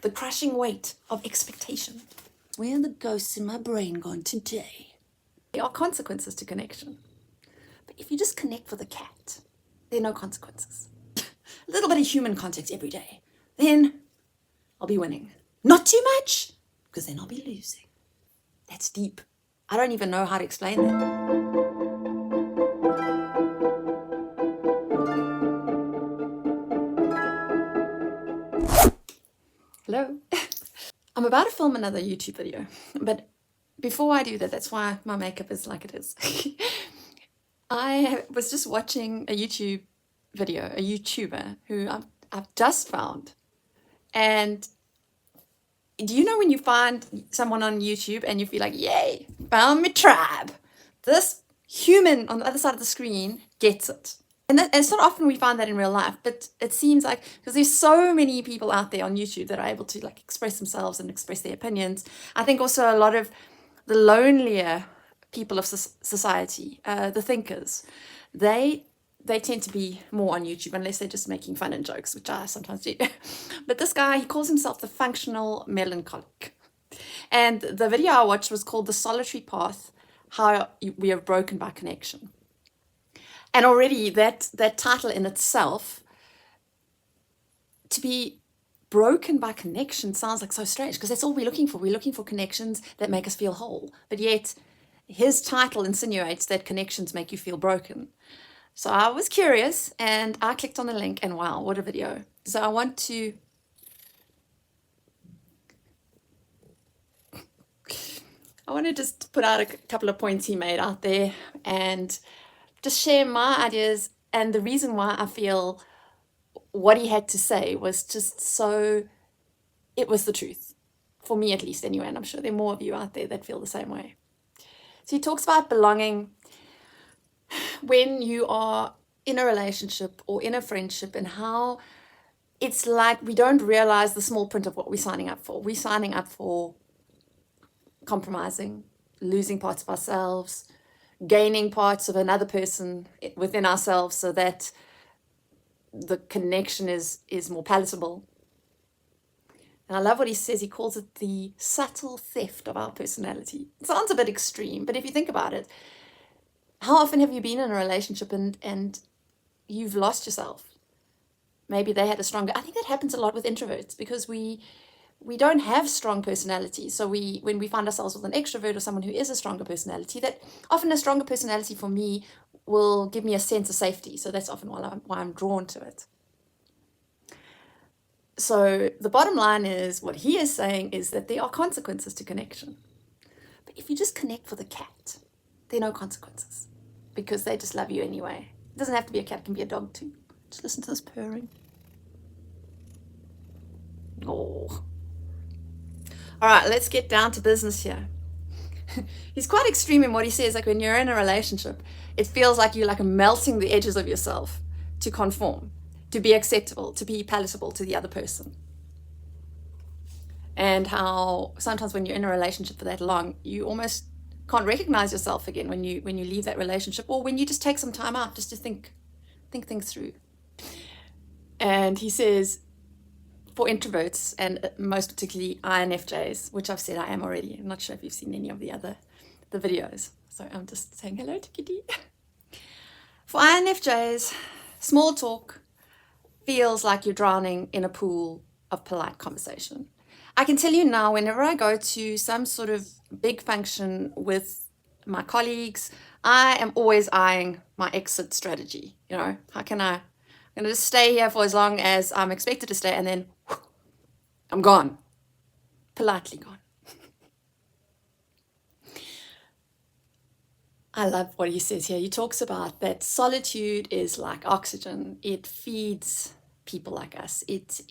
the crushing weight of expectation. Where are the ghosts in my brain gone today? There are consequences to connection. But if you just connect with a cat, there are no consequences. A little bit of human contact every day. Then I'll be winning. Not too much, because then I'll be losing. That's deep. I don't even know how to explain that. Hello. I'm about to film another YouTube video, but before I do that, that's why my makeup is like it is. I was just watching a YouTube video, a YouTuber who I've just found. And do you know when you find someone on YouTube and you feel like, yay, found my tribe? This human on the other side of the screen gets it. And it's not often we find that in real life, but it seems like, because there's so many people out there on YouTube that are able to like express themselves and express their opinions. I think also a lot of the lonelier people of society, the thinkers, they tend to be more on YouTube unless they're just making fun and jokes, which I sometimes do. But this guy, he calls himself the Functional Melancholic. And the video I watched was called The Solitary Path, How We Are Broken by Connection. And already that title in itself, to be broken by connection, sounds like so strange, because that's all we're looking for. We're looking for connections that make us feel whole. But yet his title insinuates that connections make you feel broken. So I was curious and I clicked on the link, and wow, what a video. So I want to just put out a couple of points he made out there and just share my ideas, and the reason why I feel what he had to say was just so, it was the truth. For me at least anyway, and I'm sure there are more of you out there that feel the same way. So he talks about belonging when you are in a relationship or in a friendship, and how it's like we don't realize the small print of what we're signing up for. We're signing up for compromising, losing parts of ourselves, gaining parts of another person within ourselves so that the connection is more palatable. And I love what he says. He calls it the subtle theft of our personality. It sounds a bit extreme, but if you think about it, how often have you been in a relationship and you've lost yourself? Maybe they had a stronger... I think that happens a lot with introverts, because we don't have strong personalities. So when we find ourselves with an extrovert or someone who is a stronger personality, that often a stronger personality for me will give me a sense of safety. So that's often why I'm drawn to it. So the bottom line is, what he is saying is that there are consequences to connection. But if you just connect with a cat, there are no consequences, because they just love you anyway. It doesn't have to be a cat, it can be a dog too. Just listen to this purring. Oh. All right, let's get down to business here. He's quite extreme in what he says. Like when you're in a relationship, it feels like you're like melting the edges of yourself to conform, to be acceptable, to be palatable to the other person. And how sometimes when you're in a relationship for that long, you almost can't recognize yourself again when you leave that relationship, or when you just take some time out just to think things through. And he says, for introverts, and most particularly INFJs, which I've said I am already. I'm not sure if you've seen any of the videos. So I'm just saying hello to Kitty. For INFJs, small talk feels like you're drowning in a pool of polite conversation. I can tell you now, whenever I go to some sort of big function with my colleagues, I am always eyeing my exit strategy. You know, how can I'm going to just stay here for as long as I'm expected to stay, and then I'm gone. Politely gone. I love what he says here. He talks about that solitude is like oxygen. It feeds people like us. It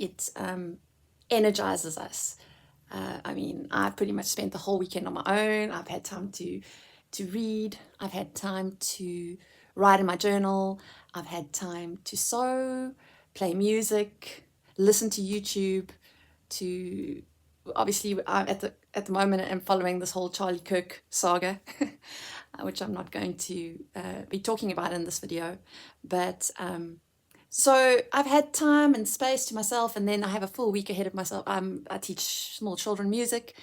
energizes us. I mean, I've pretty much spent the whole weekend on my own. I've had time to read. I've had time to write in my journal. I've had time to sew, play music, listen to YouTube, to obviously I'm at the moment I'm following this whole Charlie Kirk saga, which I'm not going to be talking about in this video, but So I've had time and space to myself, and then I have a full week ahead of myself. I teach small children music,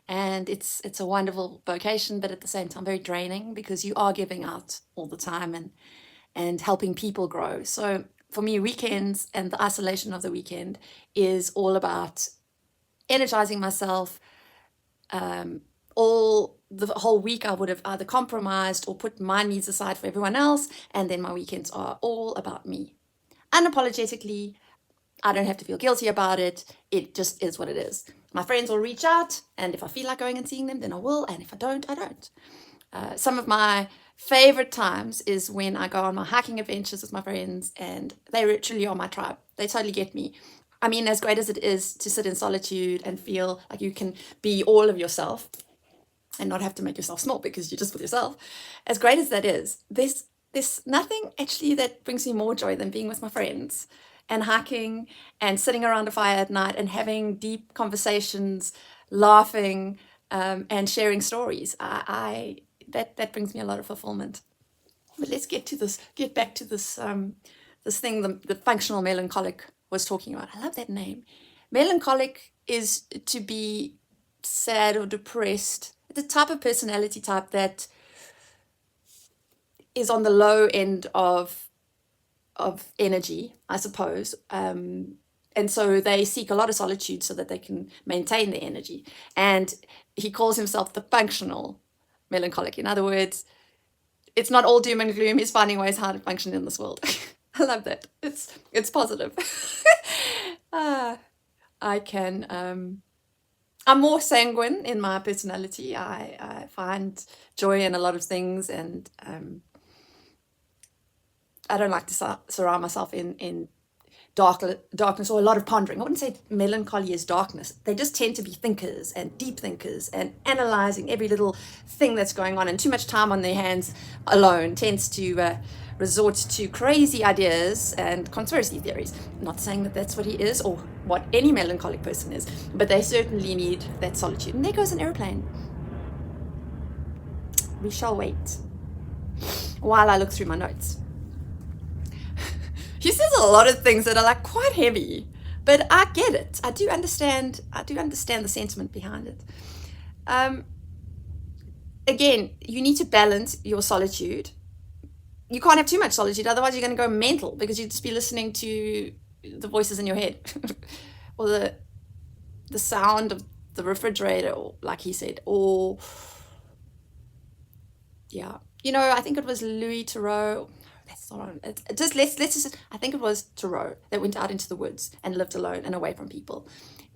and it's a wonderful vocation, but at the same time very draining because you are giving out all the time and helping people grow. So for me, weekends and the isolation of the weekend is all about energizing myself. All the whole week I would have either compromised or put my needs aside for everyone else, and then my weekends are all about me. Unapologetically, I don't have to feel guilty about it. It just is what it is. My friends will reach out, and if I feel like going and seeing them, then I will, and if I don't, I don't. Some of my favorite times is when I go on my hiking adventures with my friends, and they literally are my tribe. They totally get me. I mean, as great as it is to sit in solitude and feel like you can be all of yourself and not have to make yourself small because you're just with yourself, as great as that is, there's nothing actually that brings me more joy than being with my friends and hiking and sitting around a fire at night and having deep conversations, laughing, and sharing stories. That brings me a lot of fulfillment. But let's get back to this thing the functional melancholic was talking about. I love that name. Melancholic is to be sad or depressed. The type of personality type that is on the low end of energy, I suppose. And so they seek a lot of solitude so that they can maintain their energy. And he calls himself the functional melancholic. In other words, it's not all doom and gloom. He's finding ways how to function in this world. I love that. It's positive. I can. I'm more sanguine in my personality. I find joy in a lot of things, and I don't like to surround myself in darkness or a lot of pondering. I wouldn't say melancholy is darkness. They just tend to be thinkers and deep thinkers and analyzing every little thing that's going on, and too much time on their hands alone tends to resort to crazy ideas and conspiracy theories. I'm not saying that that's what he is or what any melancholic person is, but they certainly need that solitude. And there goes an airplane. We shall wait while I look through my notes. He says a lot of things that are like quite heavy, but I get it. I do understand the sentiment behind it. Again, you need to balance your solitude. You can't have too much solitude, otherwise you're going to go mental because you'd just be listening to the voices in your head or the sound of the refrigerator, or like he said, or yeah, I think it was Louis Theroux. That's not on. Let's just. I think it was Thoreau that went out into the woods and lived alone and away from people,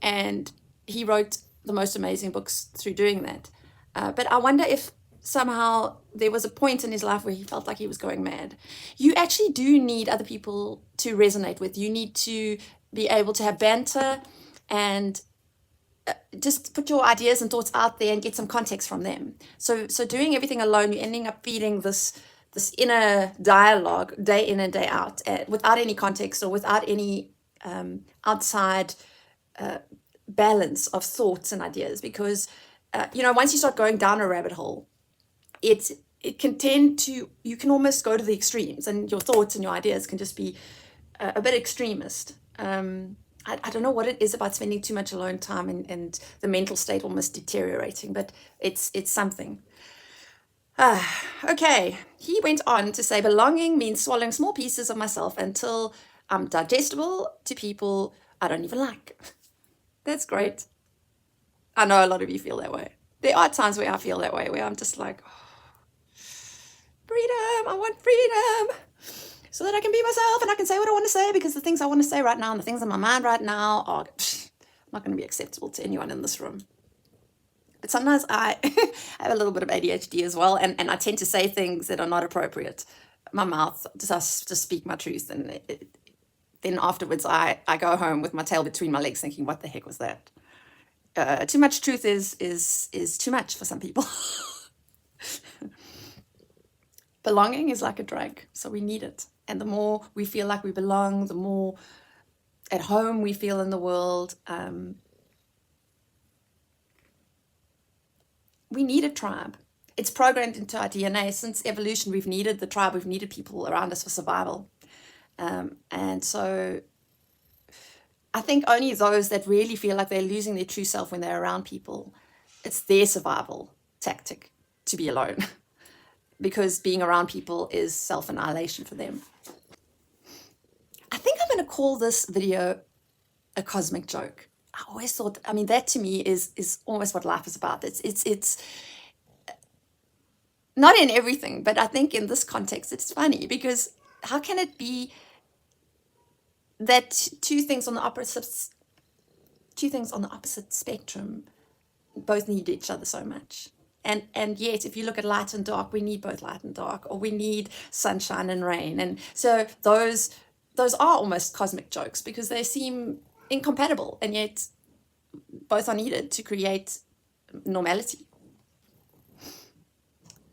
and he wrote the most amazing books through doing that. But I wonder if somehow there was a point in his life where he felt like he was going mad. You actually do need other people to resonate with. You need to be able to have banter and just put your ideas and thoughts out there and get some context from them. So doing everything alone, you're ending up feeding this inner dialogue day in and day out without any context or without any outside balance of thoughts and ideas. Because once you start going down a rabbit hole, it can tend to, you can almost go to the extremes, and your thoughts and your ideas can just be a bit extremist. I don't know what it is about spending too much alone time and the mental state almost deteriorating, but it's something. Okay, he went on to say belonging means swallowing small pieces of myself until I'm digestible to people I don't even like. That's great. I know a lot of you feel that way. There are times where I feel that way, where I'm just like, freedom, I want freedom, so that I can be myself and I can say what I want to say, because the things I want to say right now and the things in my mind right now are not going to be acceptable to anyone in this room. But sometimes I have a little bit of ADHD as well, and I tend to say things that are not appropriate. My mouth just to speak my truth, and then afterwards I go home with my tail between my legs thinking, what the heck was that? Too much truth is too much for some people. Belonging is like a drug, so we need it. And the more we feel like we belong, the more at home we feel in the world. We need a tribe. It's programmed into our DNA. Since evolution, we've needed the tribe. We've needed people around us for survival. And so I think only those that really feel like they're losing their true self when they're around people, it's their survival tactic to be alone because being around people is self-annihilation for them. I think I'm going to call this video a cosmic joke. I always thought, I mean, that to me is almost what life is about. It's not in everything, but I think in this context, it's funny because how can it be that two things on the opposite spectrum both need each other so much? And yet, if you look at light and dark, we need both light and dark, or we need sunshine and rain. And so those are almost cosmic jokes because they seem incompatible, and yet both are needed to create normality.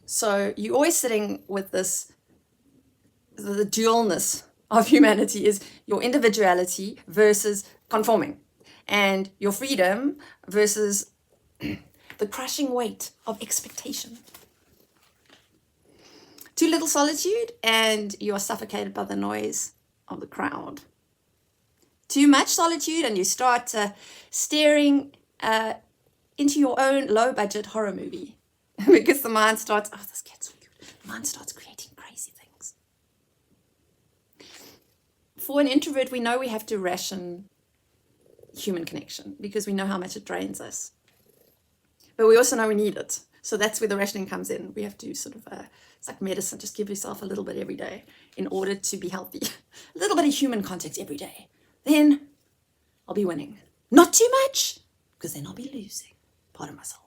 So you're always sitting with this, the dualness of humanity is your individuality versus conforming, and your freedom versus the crushing weight of expectation. Too little solitude and you are suffocated by the noise of the crowd. Too much solitude and you start staring into your own low-budget horror movie because the mind starts, oh, this gets so good. The mind starts creating crazy things. For an introvert, we know we have to ration human connection because we know how much it drains us. But we also know we need it. So that's where the rationing comes in. We have to sort of, it's like medicine, just give yourself a little bit every day in order to be healthy. A little bit of human contact every day. Then I'll be winning. Not too much, because then I'll be losing part of myself.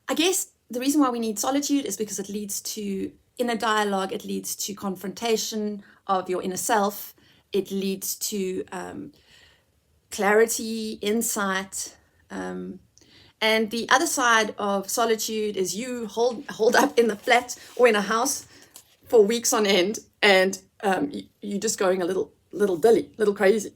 I guess the reason why we need solitude is because it leads to inner dialogue. It leads to confrontation of your inner self. It leads to clarity, insight. And the other side of solitude is you hold up in the flat or in a house for weeks on end, and you're just going a little crazy.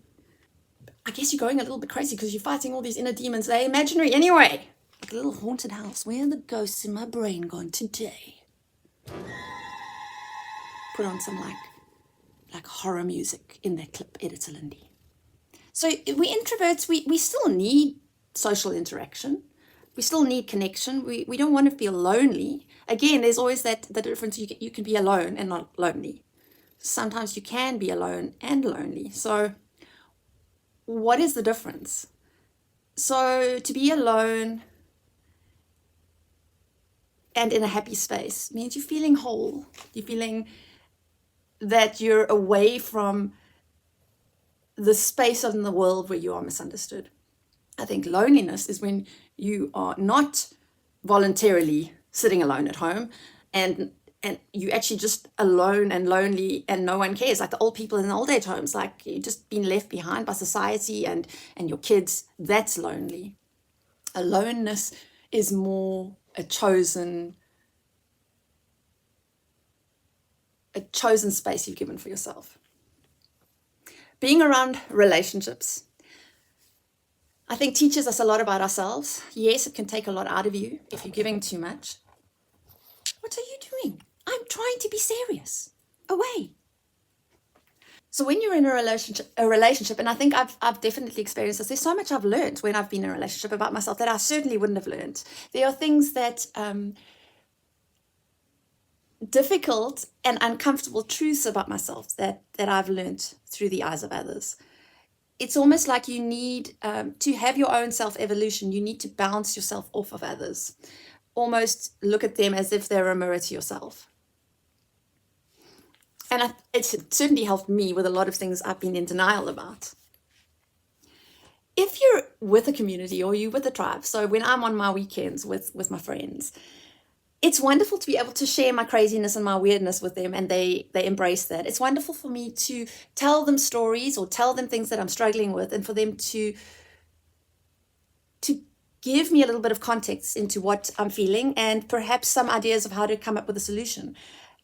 I guess you're going a little bit crazy because you're fighting all these inner demons. They're imaginary anyway. Like a little haunted house. Where are the ghosts in my brain gone today? Put on some like horror music in that clip editor, Lindy. So we introverts, we still need social interaction. We still need connection. We don't want to feel lonely. Again, there's always the difference. You can be alone and not lonely. Sometimes you can be alone and lonely. So what is the difference? So to be alone and in a happy space means you're feeling whole. You're feeling that you're away from the space in the world where you are misunderstood. I think loneliness is when you are not voluntarily sitting alone at home and you actually just alone and lonely and no one cares, like the old people in the old age homes, like you're just being left behind by society and your kids. That's lonely. Aloneness is more a chosen space you've given for yourself. Being around relationships, I think, teaches us a lot about ourselves. Yes, it can take a lot out of you if you're giving too much. What are you doing? I'm trying to be serious. Away. So when you're in a relationship, and I think I've definitely experienced this, there's so much I've learned when I've been in a relationship about myself that I certainly wouldn't have learned. There are things that difficult and uncomfortable truths about myself that I've learned through the eyes of others. It's almost like you need to have your own self-evolution. You need to bounce yourself off of others. Almost look at them as if they're a mirror to yourself. And it's certainly helped me with a lot of things I've been in denial about. If you're with a community or you're with a tribe, so when I'm on my weekends with my friends, it's wonderful to be able to share my craziness and my weirdness with them, and they embrace that. It's wonderful for me to tell them stories or tell them things that I'm struggling with, and for them to give me a little bit of context into what I'm feeling and perhaps some ideas of how to come up with a solution.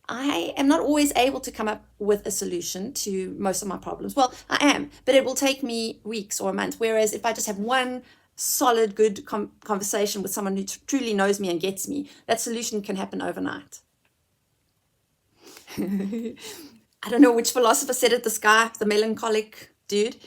I am not always able to come up with a solution to most of my problems. Well, I am, but it will take me weeks or a month. Whereas if I just have one solid, good conversation with someone who truly knows me and gets me, that solution can happen overnight. I don't know which philosopher said it, this guy, the melancholic dude.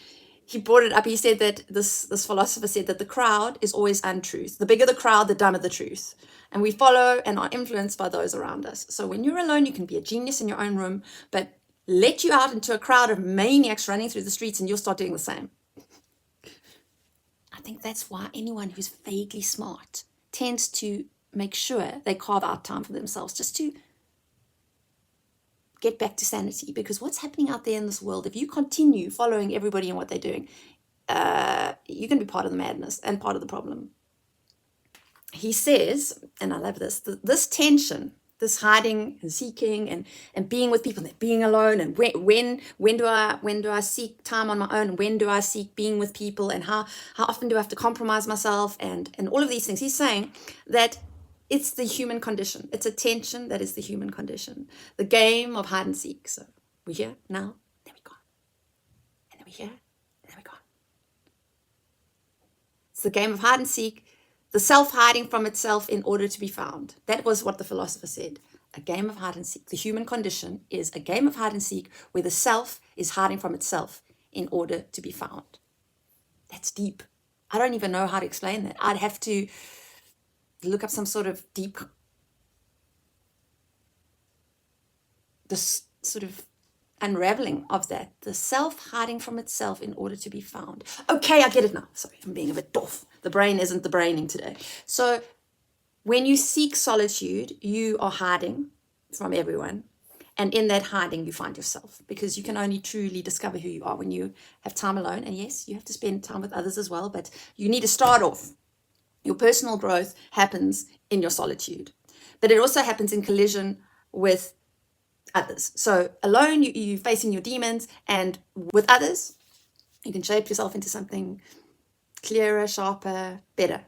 He brought it up. He said that this philosopher said that the crowd is always untruth. The bigger the crowd, the dumber the truth. And we follow and are influenced by those around us. So when you're alone, you can be a genius in your own room, but let you out into a crowd of maniacs running through the streets and you'll start doing the same. I think that's why anyone who's vaguely smart tends to make sure they carve out time for themselves just to get back to sanity. Because what's happening out there in this world, if you continue following everybody and what they're doing, you can be part of the madness and part of the problem. He says, and I love this, this tension, this hiding and seeking and being with people and being alone, and when do I seek time on my own, and when do I seek being with people, and how often do I have to compromise myself, and all of these things. He's saying that it's the human condition. It's a tension that is the human condition. The game of hide and seek. So we're here now, then we're gone, and then we're here, and then we're gone. It's the game of hide and seek. The self hiding from itself in order to be found. That was what the philosopher said. A game of hide and seek. The human condition is a game of hide and seek where the self is hiding from itself in order to be found. That's deep. I don't even know how to explain that. I'd have to look up some sort of deep, this sort of unraveling of that. The self hiding from itself in order to be found. Okay, I get it now. Sorry, I'm being a bit doff. The brain isn't the braining today. So when you seek solitude, you are hiding from everyone. And in that hiding, you find yourself, because you can only truly discover who you are when you have time alone. And yes, you have to spend time with others as well, but you need to start off. Your personal growth happens in your solitude, but it also happens in collision with others. So alone, you're facing your demons, and with others, you can shape yourself into something clearer, sharper, better.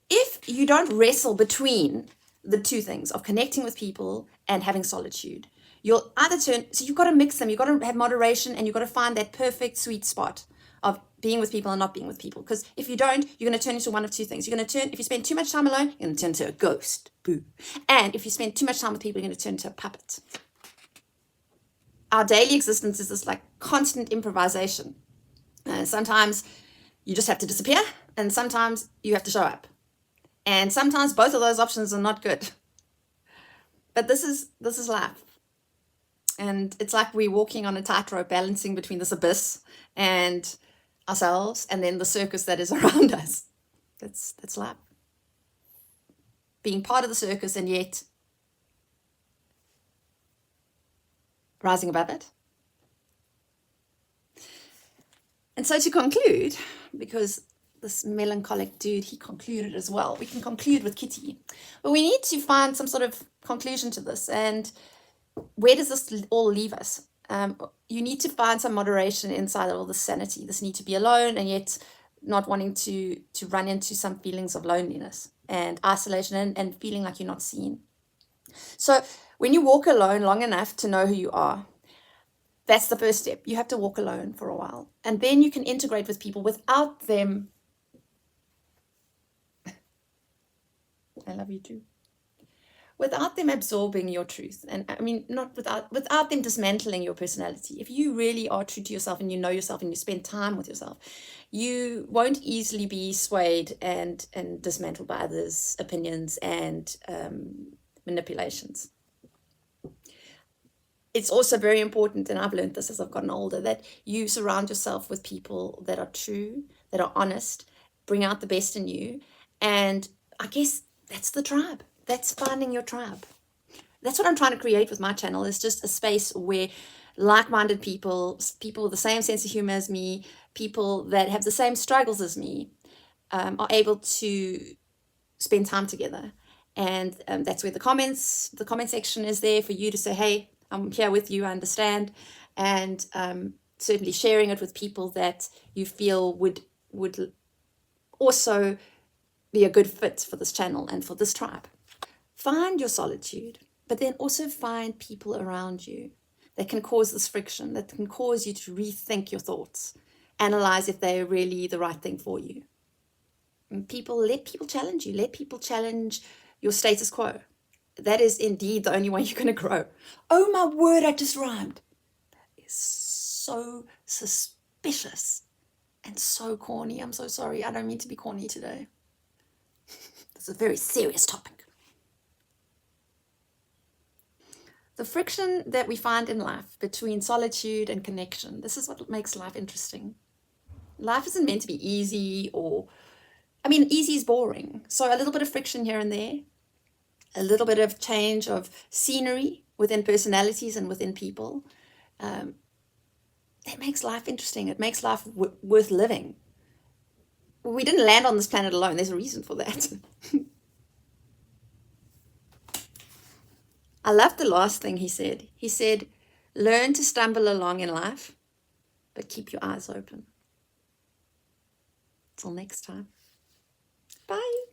If you don't wrestle between the two things of connecting with people and having solitude, you'll either turn, so you've got to mix them, you've got to have moderation, and you've got to find that perfect sweet spot of being with people and not being with people. Because if you don't, you're going to turn into one of two things. You're going to turn, if you spend too much time alone, you're going to turn into a ghost. Boo. And if you spend too much time with people, you're going to turn into a puppet. Our daily existence is this like constant improvisation. Sometimes you just have to disappear, and sometimes you have to show up. And sometimes both of those options are not good. But this is life. And it's like we're walking on a tightrope, balancing between this abyss and ourselves, and then the circus that is around us. That's life. Being part of the circus and yet rising above it. And so to conclude, because this melancholic dude, he concluded as well. We can conclude with Kitty. But we need to find some sort of conclusion to this. And where does this all leave us? You need to find some moderation inside all this sanity. This need to be alone and yet not wanting to run into some feelings of loneliness and isolation and feeling like you're not seen. So when you walk alone long enough to know who you are, that's the first step. You have to walk alone for a while. And then you can integrate with people without them. I love you too. Without them absorbing your truth. And I mean, not without them dismantling your personality. If you really are true to yourself and you know yourself and you spend time with yourself, you won't easily be swayed and dismantled by others' opinions and manipulations. It's also very important, and I've learned this as I've gotten older, that you surround yourself with people that are true, that are honest, bring out the best in you. And I guess that's the tribe. That's finding your tribe. That's what I'm trying to create with my channel, is just a space where like-minded people with the same sense of humor as me, people that have the same struggles as me, are able to spend time together. And that's where the comment section is there for you to say, hey, I'm here with you, I understand. And certainly sharing it with people that you feel would also be a good fit for this channel and for this tribe. Find your solitude, but then also find people around you that can cause this friction, that can cause you to rethink your thoughts, analyze if they're really the right thing for you. And let people challenge you. Let people challenge your status quo. that is indeed the only way you're going to grow. Oh my word, I just rhymed. It's so suspicious and so corny. I'm so sorry. I don't mean to be corny today. This is a very serious topic. The friction that we find in life between solitude and connection, this is what makes life interesting. Life isn't meant to be easy easy is boring. So a little bit of friction here and there, a little bit of change of scenery within personalities and within people, that makes life interesting. It makes life worth living. We didn't land on this planet alone. There's a reason for that. I love the last thing he said. He said, learn to stumble along in life, but keep your eyes open. Till next time. Bye.